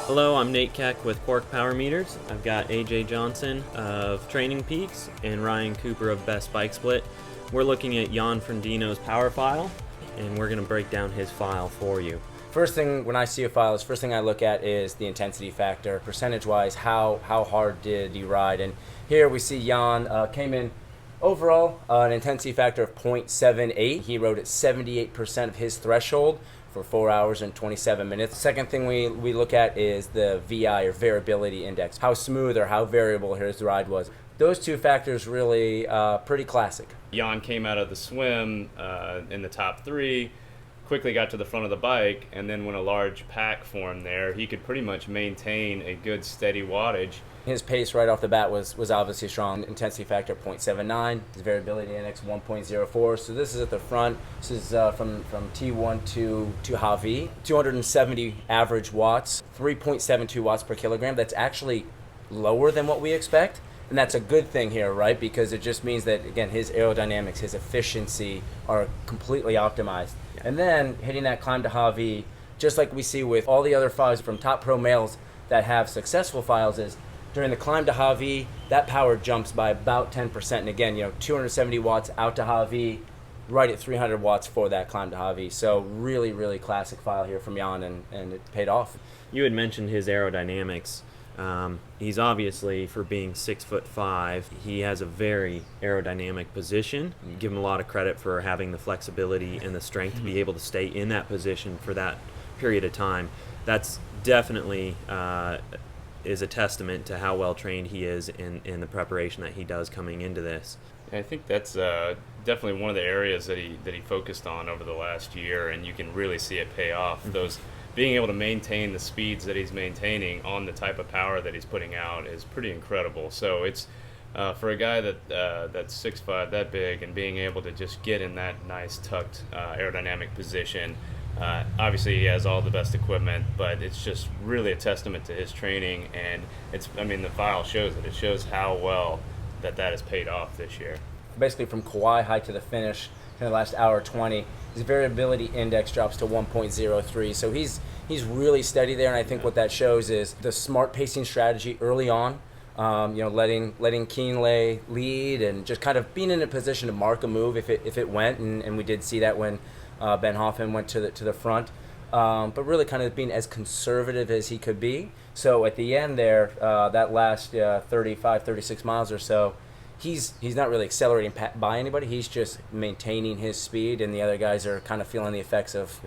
Hello, I'm Nate Keck with Quarq Power Meters. I've got AJ Johnson of TrainingPeaks and Ryan Cooper of Best Bike Split. We're looking at Jan Frodeno's power file, and we're going to break down his file for you. First thing when I see a file, first thing I look at is the intensity factor. Percentage-wise, how hard did he ride? And here we see Jan came in overall an intensity factor of 0.78. He rode at 78% of his threshold for 4 hours and 27 minutes. Second thing we look at is the VI, or variability index, how smooth or how variable his ride was. Those two factors really pretty classic. Jan came out of the swim in the top three, quickly got to the front of the bike, and then when a large pack formed there, he could pretty much maintain a good steady wattage. His pace right off the bat was obviously strong. Intensity factor 0.79, his variability index 1.04. So this is at the front. This is from T1 to Javi. 270 average watts, 3.72 watts per kilogram. That's actually lower than what we expect. And that's a good thing here, right? Because it just means that, again, his aerodynamics, his efficiency are completely optimized. And then hitting that climb to Javi, just like we see with all the other files from top pro males that have successful files, is during the climb to Javi, that power jumps by about 10%. And again, 270 watts out to Javi, right at 300 watts for that climb to Javi. So really, really classic file here from Jan, and it paid off. You had mentioned his aerodynamics. He's obviously, for being 6'5", he has a very aerodynamic position. You give him a lot of credit for having the flexibility and the strength to be able to stay in that position for that period of time. That's definitely is a testament to how well trained he is in the preparation that he does coming into this. I think that's definitely one of the areas that he focused on over the last year, and you can really see it pay off. Those being able to maintain the speeds that he's maintaining on the type of power that he's putting out is pretty incredible. So it's for a guy that's 6'5", that big, and being able to just get in that nice tucked aerodynamic position. Obviously he has all the best equipment, but it's just really a testament to his training, and the file shows it. It shows how well that has paid off this year. Basically from Kauai high to the finish in the last hour 20, his variability index drops to 1.03. So he's really steady there, and I think what that shows is the smart pacing strategy early on. Letting Kienle lead and just kind of being in a position to mark a move if it went, and we did see that when Ben Hoffman went to the front. But really kind of being as conservative as he could be. So at the end there, that last 35, 36 miles or so, he's not really accelerating by anybody. He's just maintaining his speed, and the other guys are kind of feeling the effects of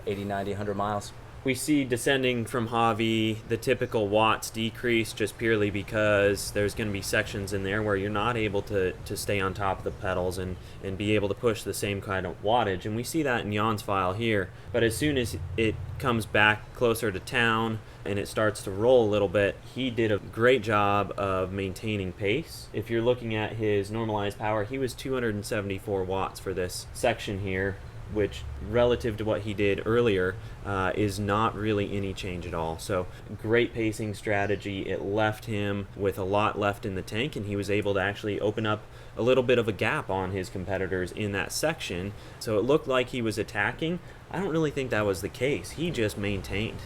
80, 90, 100 miles. We see descending from Javi, the typical watts decrease just purely because there's going to be sections in there where you're not able to stay on top of the pedals and be able to push the same kind of wattage. And we see that in Jan's file here. But as soon as it comes back closer to town and it starts to roll a little bit, he did a great job of maintaining pace. If you're looking at his normalized power, he was 274 watts for this section here, which relative to what he did earlier is not really any change at all. So great pacing strategy. It left him with a lot left in the tank, and he was able to actually open up a little bit of a gap on his competitors in that section. So it looked like he was attacking. I don't really think that was the case. He just maintained.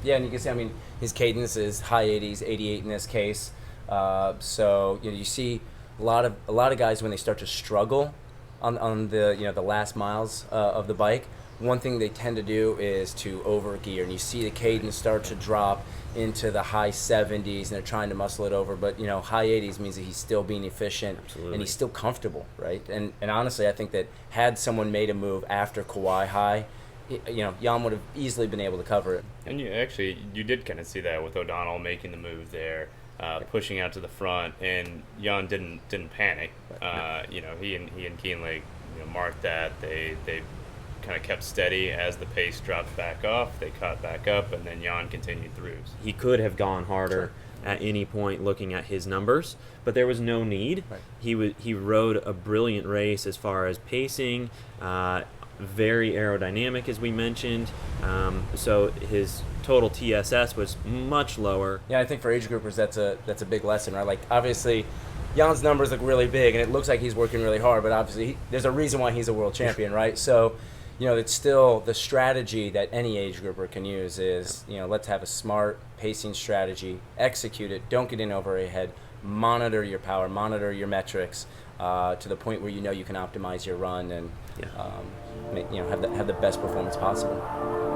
Yeah, and you can see, his cadence is high 80s, 88 in this case. So you see a lot of guys when they start to struggle on the last miles of the bike, one thing they tend to do is to overgear, and you see the cadence start to drop into the high 70s, and they're trying to muscle it over. But high 80s means that he's still being efficient. Absolutely. And he's still comfortable, right? And honestly, I think that had someone made a move after Kauai high, Jan would have easily been able to cover it. And you did kind of see that with O'Donnell making the move there. Pushing out to the front, and Jan didn't panic. He and Kienle marked that. They kind of kept steady as the pace dropped back off. They caught back up, and then Jan continued through. He could have gone harder at any point looking at his numbers, but there was no need. Right. He rode a brilliant race as far as pacing, very aerodynamic as we mentioned. So his total TSS was much lower. Yeah, I think for age groupers that's a big lesson, right? Like obviously Jan's numbers look really big and it looks like he's working really hard, but obviously there's a reason why he's a world champion, right? So it's still the strategy that any age grouper can use is, let's have a smart pacing strategy, execute it, don't get in over your head, monitor your power, monitor your metrics to the point where you can optimize your run and have the best performance possible.